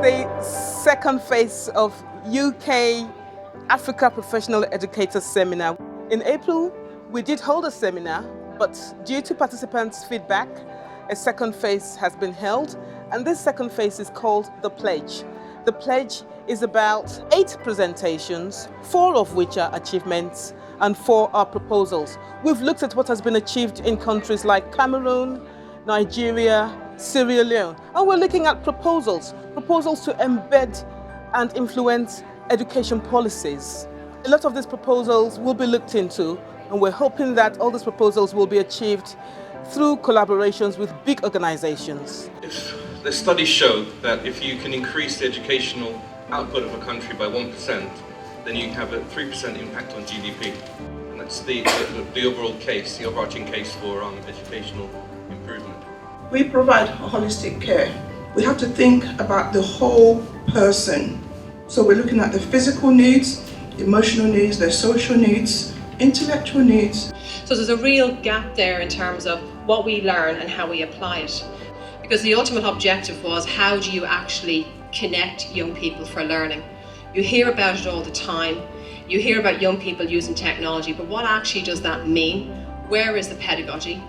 the second phase of UK Africa Professional Educators Seminar. In April, we did hold a seminar, but due to participants' feedback, a second phase has been held, and this second phase is called The Pledge. The Pledge is about 8 presentations, 4 of which are achievements and 4 are proposals. We've looked at what has been achieved in countries like Cameroon, Nigeria, Sierra Leone, and we're looking at proposals to embed and influence education policies. A lot of these proposals will be looked into, and we're hoping that all these proposals will be achieved through collaborations with big organizations. The studies show that if you can increase the educational output of a country by 1%, then you have a 3% impact on GDP. And that's the overall case, the overarching case for educational improvement. We provide holistic care. We have to think about the whole person. So we're looking at the physical needs, emotional needs, their social needs, intellectual needs. So there's a real gap there in terms of what we learn and how we apply it. Because the ultimate objective was, how do you actually connect young people for learning? You hear about it all the time. You hear about young people using technology, but what actually does that mean? Where is the pedagogy?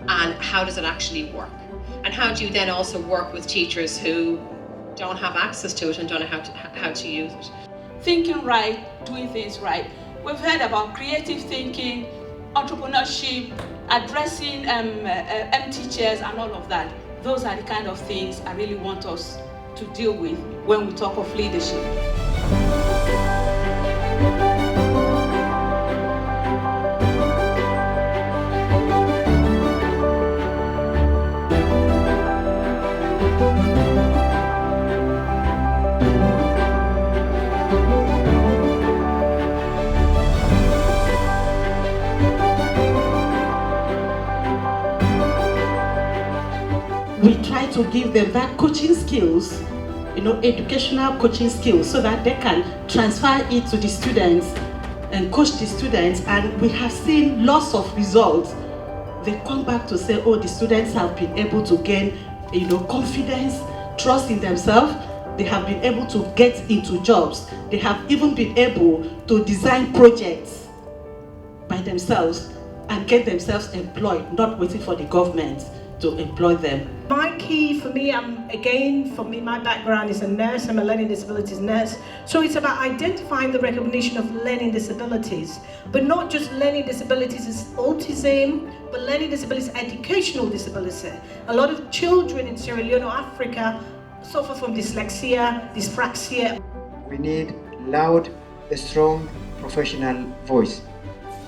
And how does it actually work? And how do you then also work with teachers who don't have access to it and don't know how to use it? Thinking right, doing things right. We've heard about creative thinking, entrepreneurship, addressing empty chairs and all of that. Those are the kind of things I really want us to deal with when we talk of leadership. We try to give them that coaching skills, educational coaching skills, so that they can transfer it to the students and coach the students. And we have seen lots of results. They come back to say, oh, the students have been able to gain, confidence, trust in themselves. They have been able to get into jobs. They have even been able to design projects by themselves and get themselves employed, not waiting for the government to employ them. My key for me, my background is a nurse. I'm a learning disabilities nurse. So it's about identifying the recognition of learning disabilities, but not just learning disabilities as autism, but learning disabilities, educational disability. A lot of children in Sierra Leone or Africa suffer from dyslexia, dyspraxia. We need loud, strong, professional voice.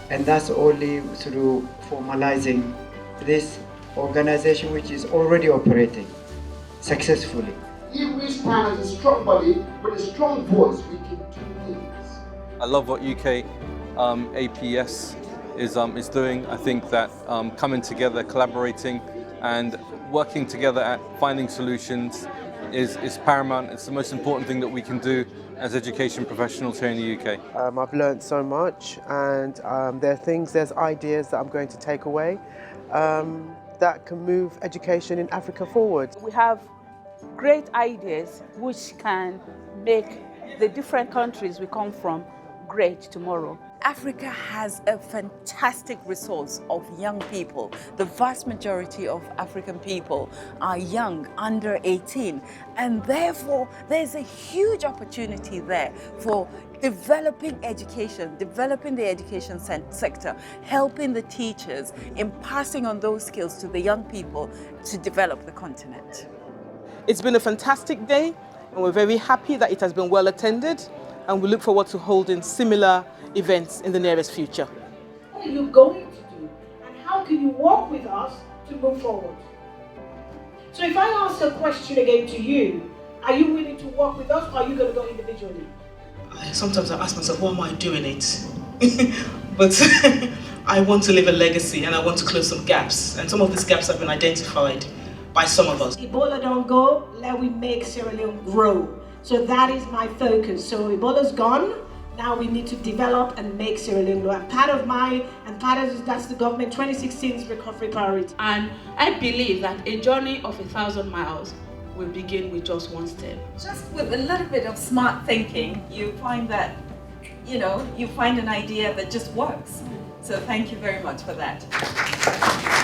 And that's only through formalizing this organization, which is already operating successfully. If we stand as a strong body with a strong voice, we can do things. I love what UKAPES is doing. I think that coming together, collaborating and working together at finding solutions is paramount. It's the most important thing that we can do as education professionals here in the UK. I've learned so much, and there's ideas that I'm going to take away that can move education in Africa forward. We have great ideas which can make the different countries we come from great tomorrow. Africa has a fantastic resource of young people. The vast majority of African people are young, under 18, and therefore there's a huge opportunity there for developing education, developing the education sector, helping the teachers in passing on those skills to the young people to develop the continent. It's been a fantastic day, and we're very happy that it has been well attended, and we look forward to holding similar events in the nearest future. What are you going to do, and how can you work with us to move forward? So if I ask a question again to you, are you willing to work with us, or are you going to go individually? Sometimes I ask myself, why am I doing it? But I want to leave a legacy, and I want to close some gaps, and some of these gaps have been identified by some of us. Ebola don't go, let we make Sierra Leone grow. So that is my focus. So Ebola's gone, now we need to develop and make Sierra Leone grow. And that's the government 2016's recovery priority. And I believe that a journey of 1,000 miles we begin with just one step. Just with a little bit of smart thinking, you find that, you find an idea that just works. So thank you very much for that.